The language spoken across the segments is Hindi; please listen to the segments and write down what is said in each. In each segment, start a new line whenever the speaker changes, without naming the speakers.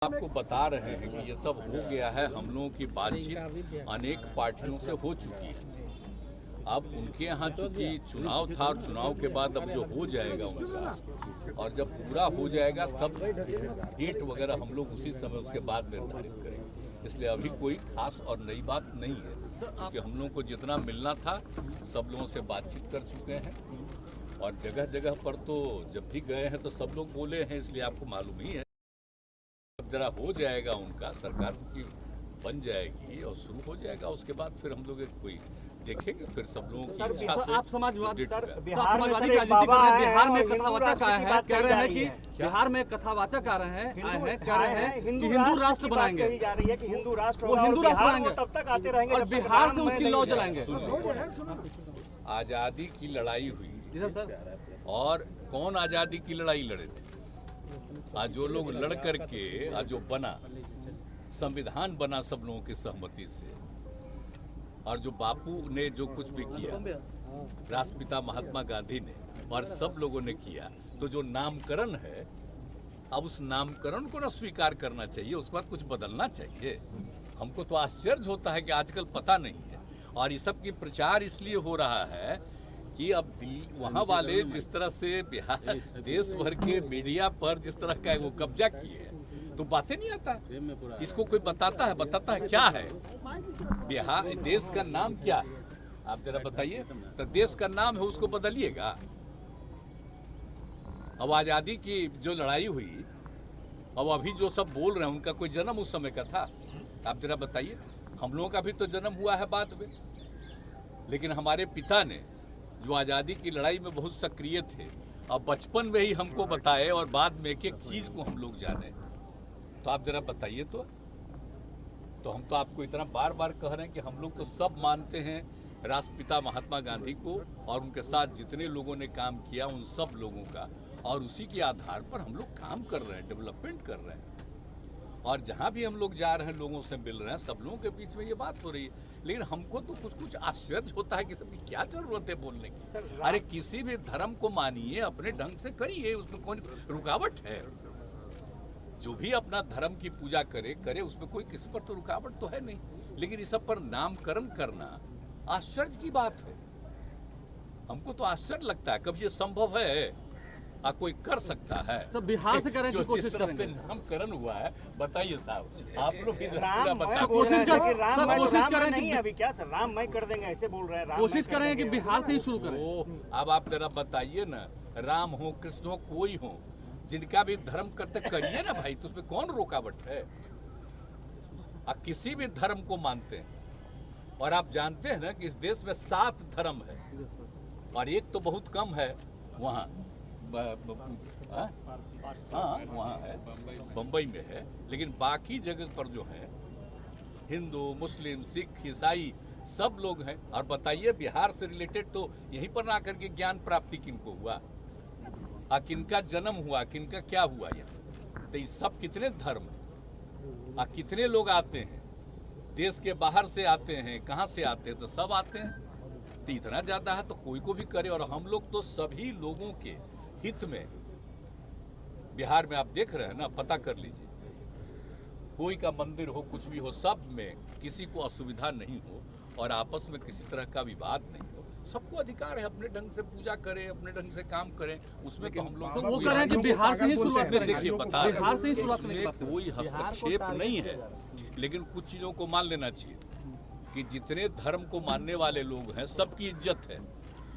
आपको बता रहे हैं कि ये सब हो गया है। हम लोगों की बातचीत अनेक पार्टियों से हो चुकी है। अब उनके यहाँ चूंकि चुनाव था और चुनाव के बाद अब जो हो जाएगा उनका, और जब पूरा हो जाएगा तब डेट वगैरह हम लोग उसी समय उसके बाद निर्धारित करेंगे। इसलिए अभी कोई खास और नई बात नहीं है, क्योंकि हम लोगों को जितना मिलना था सब लोगों से बातचीत कर चुके हैं। और जगह जगह पर तो जब भी गए हैं तो सब लोग बोले हैं, इसलिए आपको मालूम ही है। जरा हो जाएगा उनका, सरकार की बन जाएगी और शुरू हो जाएगा, उसके बाद फिर हम लोग कोई देखेंगे, फिर सब लोगों की इच्छा से।
आप समाजवादी बिहार में कथावाचक आए हैं, कह रहे हैं कि बिहार में कथावाचक आ रहे हैं, कह रहे हैं कि हिंदू राष्ट्र बनाएंगे।
जा रही है कि हिंदू राष्ट्र,
वो हिंदू राष्ट्र बनाएंगे
तब तक आते रहेंगे
और बिहार से उसकी लौ जलाएंगे।
आजादी की लड़ाई हुई
सर,
और कौन आजादी की लड़ाई लड़े थे? आज जो लोग लड़ करके आज जो बना, संविधान बना सब लोगों की सहमति से, और जो बापू ने जो कुछ भी किया, राष्ट्रपिता महात्मा गांधी ने और सब लोगों ने किया, तो जो नामकरण है अब उस नामकरण को ना स्वीकार करना चाहिए, उसके बाद कुछ बदलना चाहिए। हमको तो आश्चर्य होता है कि आजकल पता नहीं है, और ये सब की प्रचार इसलिए हो रहा है कि अब वहाँ वाले जिस तरह से बिहार देश भर के मीडिया पर जिस तरह का वो कब्जा किए हैं, तो बातें नहीं आता। इसको कोई बताता है क्या है बिहार, देश का नाम क्या है, आप जरा बताइए। तो देश का नाम है, उसको बदलिएगा। अब आजादी की जो लड़ाई हुई, अब अभी जो सब बोल रहे हैं उनका कोई जन्म उस समय का था? आप जरा बताइए। हम लोगों का भी तो जन्म हुआ है बाद में, लेकिन हमारे पिता ने जो आज़ादी की लड़ाई में बहुत सक्रिय थे, अब बचपन में ही हमको बताए और बाद में एक एक चीज को हम लोग जाने, तो आप जरा बताइए। तो हम तो आपको इतना बार बार कह रहे हैं कि हम लोग तो सब मानते हैं राष्ट्रपिता महात्मा गांधी को, और उनके साथ जितने लोगों ने काम किया उन सब लोगों का, और उसी के आधार पर हम लोग काम कर रहे हैं, डेवलपमेंट कर रहे हैं। और जहाँ भी हम लोग जा रहे हैं, लोगों से मिल रहे हैं, सब लोगों के बीच में ये बात हो रही है। लेकिन हमको तो कुछ आश्चर्य होता है कि सबकी क्या जरूरत है बोलने की। अरे किसी भी धर्म को मानिए, अपने ढंग से करिए, उसमें कौन रुकावट है? जो भी अपना धर्म की पूजा करे, उसमें कोई किसी पर तो रुकावट तो है नहीं। लेकिन इस सब पर नामकरण करना आश्चर्य की बात है। हमको तो आश्चर्य लगता है, कभी ये संभव है? कोई कर सकता है?
सब बिहार से करें तो कोशिश करेंगे।
नामकरण हुआ है, बताइए साहब, आप लोग
कोशिश
करें
नहीं अभी क्या सर, राममय कर देंगे ऐसे बोल रहे हैं।
कोशिश करें कि बिहार से ही शुरू करें।
अब आप जरा बताइए ना, राम हो, कृष्ण हो, कोई हो, जिनका भी धर्म करते करिए ना भाई, तो उसमें कौन रुकावट है? आप किसी भी धर्म को मानते हैं, और आप जानते हैं ना कि इस देश में 7 धर्म है, और एक तो बहुत कम है वहाँ, वहाँ है, बम्बई में है, लेकिन बाकी जगह पर जो है हिंदू, मुस्लिम, सिख, ईसाई सब लोग हैं। और बताइए, बिहार से रिलेटेड तो यहीं पर ना करके ज्ञान प्राप्ति किनको हुआ, किनका जन्म हुआ, किनका क्या हुआ यहाँ? तो ये सब कितने धर्म, कितने लोग आते हैं, देश के बाहर से आते हैं, कहाँ से आते हैं? तो सब आते हैं। तो इतना ज्यादा है तो कोई को भी करे। और हम लोग तो सभी लोगों के हित में बिहार में, आप देख रहे हैं ना, पता कर लीजिए, कोई का मंदिर हो, कुछ भी हो, सब में किसी को असुविधा नहीं हो, और आपस में किसी तरह का विवाद नहीं हो। सबको अधिकार है अपने ढंग से पूजा करें, अपने ढंग से काम करें। उसमें तो हम लोग
वो कह रहे हैं कि बिहार से ही शुरुआत करें।
देखिए, बता
बिहार से ही शुरुआत
में कोई हस्तक्षेप नहीं है, लेकिन कुछ चीजों को मान लेना चाहिए कि जितने धर्म को मानने वाले लोग हैं सबकी इज्जत है,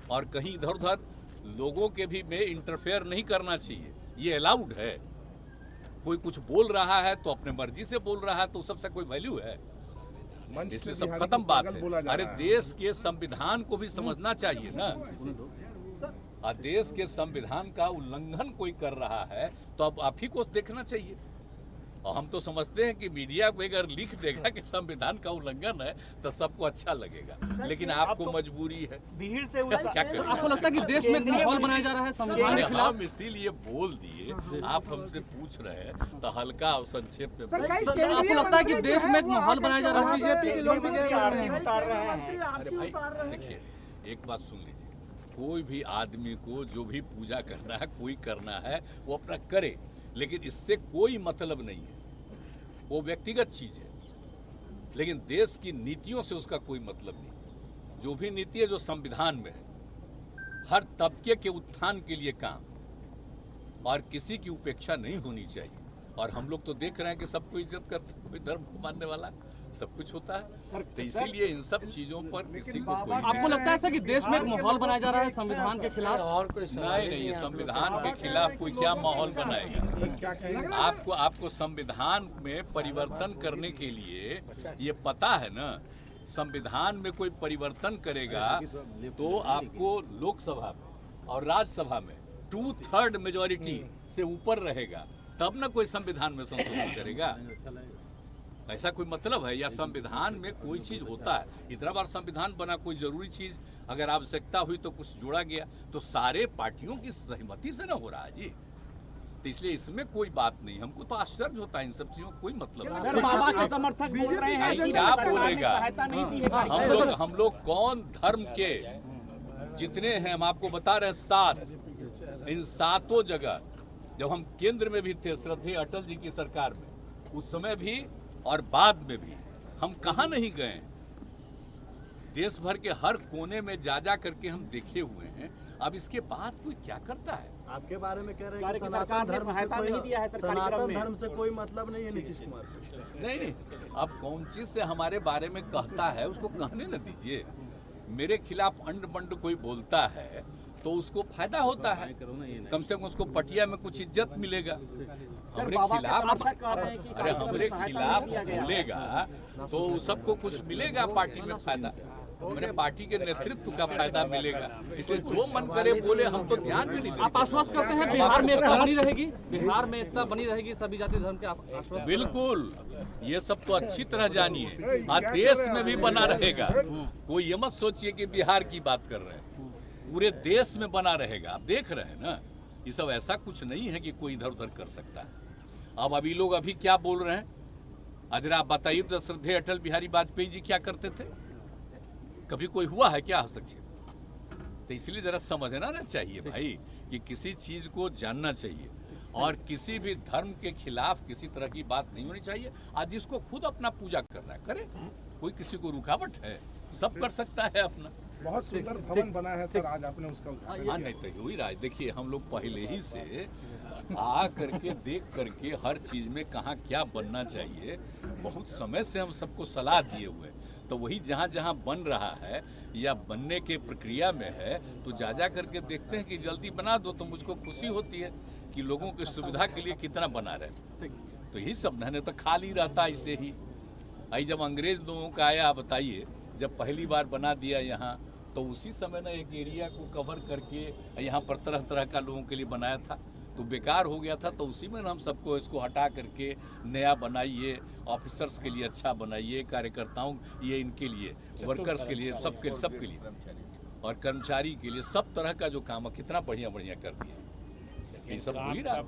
और कहीं इधर उधर लोगों के भी में इंटरफेयर नहीं करना चाहिए, ये अलाउड है। कोई कुछ बोल रहा है तो अपने मर्जी से बोल रहा है, तो सबसे कोई वैल्यू है? इसलिए सब खत्म बात है। अरे देश के संविधान को भी समझना चाहिए ना, और देश के संविधान का उल्लंघन कोई कर रहा है तो अब आप ही को देखना चाहिए। और हम तो समझते हैं कि मीडिया को अगर लिख देगा कि संविधान का उल्लंघन है तो सबको अच्छा लगेगा, लेकिन आपको मजबूरी है।
भीड़ से
क्या करें?
आपको लगता है कि देश में माहौल बनाया जा रहा है संविधान के खिलाफ?
हम इसीलिए बोल दिए, आप हमसे पूछ रहे हैं तो हल्का और संक्षेप में।
आपको लगता है कि देश में माहौल बनाया जा रहा है? बीजेपी के लोग भी
उतार रहे हैं।
अरे भाई देखिए, एक बात सुन लीजिए, कोई भी आदमी को जो भी पूजा करना है, कोई करना है वो अपना करे, लेकिन इससे कोई मतलब नहीं है वो व्यक्तिगत चीज है, लेकिन देश की नीतियों से उसका कोई मतलब नहीं। जो भी नीति है जो संविधान में है, हर तबके के उत्थान के लिए काम और किसी की उपेक्षा नहीं होनी चाहिए। और हम लोग तो देख रहे हैं कि सबको इज्जत करते हैं, कोई धर्म को मानने वाला सब कुछ होता है, तो इसीलिए इन सब चीजों पर किसी को कोई
आपको लगता है सर कि देश में एक माहौल बनाया जा रहा है संविधान के खिलाफ?
और कोई
नहीं, ये संविधान के खिलाफ कोई क्या माहौल बनाएगा? आपको संविधान में परिवर्तन करने के लिए ये पता है ना, संविधान में कोई परिवर्तन करेगा तो आपको लोकसभा में और राज्यसभा में 2/3 मेजॉरिटी से ऊपर रहेगा, तब ना कोई संविधान में संशोधन करेगा। ऐसा कोई मतलब है? या संविधान में कोई चीज होता है, इतना बार संविधान बना, कोई जरूरी चीज अगर आवश्यकता हुई तो कुछ जोड़ा गया, तो सारे पार्टियों की सहमति से ना हो रहा है जी। तो इसलिए इसमें कोई बात नहीं, हमको तो आश्चर्य होता है, इन सब चीजों कोई मतलब नहीं।
बाबा के समर्थक बोल रहे हैं
क्या बोलेगा? हम लोग कौन धर्म के जितने हैं, हम आपको बता रहे हैं 7, इन 7 जगह जब हम केंद्र में भी थे, श्रद्धेय अटल जी की सरकार में, उस समय भी और बाद में भी हम कहाँ नहीं गए। देश भर के हर कोने में जा करके हम देखे हुए हैं। अब इसके बाद कोई क्या करता है?
आपके बारे में कह रहे हैं कि
सरकार ने सहायता नहीं दिया है,
सनातन धर्म से कोई मतलब नहीं है नीतीश कुमार को।
नहीं, अब कौन चीज से हमारे बारे में कहता है उसको कहने न दीजिए। मेरे खिलाफ अंड बंड कोई बोलता है तो उसको फायदा होता है, कम से कम उसको पटिया में कुछ इज्जत मिलेगा। हमरे खिलाफ बोलेगा तो सबको कुछ मिलेगा, पार्टी में फायदा, मेरे पार्टी के नेतृत्व का फायदा मिलेगा। इसलिए जो मन करे बोले, हम तो ध्यान भी नहीं देते।
आप आश्वस्त करते हैं बिहार में एकता बनी रहेगी? बिहार में एकता बनी रहेगी सभी जाति धर्म के? आप आश्वस्त?
बिल्कुल, ये सब तो अच्छी तरह जानिए, और देश में भी बना रहेगा। कोई ये मत सोचिए कि बिहार की बात कर रहे हैं, पूरे देश में बना रहेगा। आप देख रहे हैं ना, ये सब ऐसा कुछ नहीं है कि कोई इधर उधर कर सकता है। अब अभी लोग अभी क्या बोल रहे हैं, अगर आप बताइए तो श्रद्धेय अटल बिहारी वाजपेयी जी क्या करते थे? कभी कोई हुआ है क्या हस्तक्षेप? तो इसलिए जरा समझना ना चाहिए भाई कि किसी चीज को जानना चाहिए, और किसी भी धर्म के खिलाफ किसी तरह की बात नहीं होनी चाहिए। आज जिसको खुद अपना पूजा करना है करे, कोई किसी को रुकावट है? सब कर सकता है अपना।
बहुत सुंदर भवन बना है सर, आज आपने उसका उद्घाटन।
हाँ, नहीं तो हो ही रहा है। देखिए, हम लोग पहले ही से आ करके देख करके हर चीज में कहाँ क्या बनना चाहिए, बहुत समय से हम सबको सलाह दिए हुए, तो वही जहाँ जहाँ बन रहा है या बनने के प्रक्रिया में है, तो जा करके देखते हैं कि जल्दी बना दो, तो मुझको खुशी होती है कि लोगों की सुविधा के लिए कितना बना रहे। तो यही सब नहीं तो खाली रहता ऐसे ही। आई जब अंग्रेज लोगों का आया, बताइए, जब पहली बार बना दिया यहाँ, तो उसी समय ना एक एरिया को कवर करके यहाँ पर तरह तरह का लोगों के लिए बनाया था, तो बेकार हो गया था। तो उसी में हम सबको इसको हटा करके नया बनाइए, ऑफिसर्स के लिए अच्छा बनाइए, कार्यकर्ताओं ये इनके लिए, वर्कर्स के लिए, सबके लिए और कर्मचारी के लिए सब तरह का जो काम है कितना बढ़िया बढ़िया कर दिया। ये सब हो ही रहा है।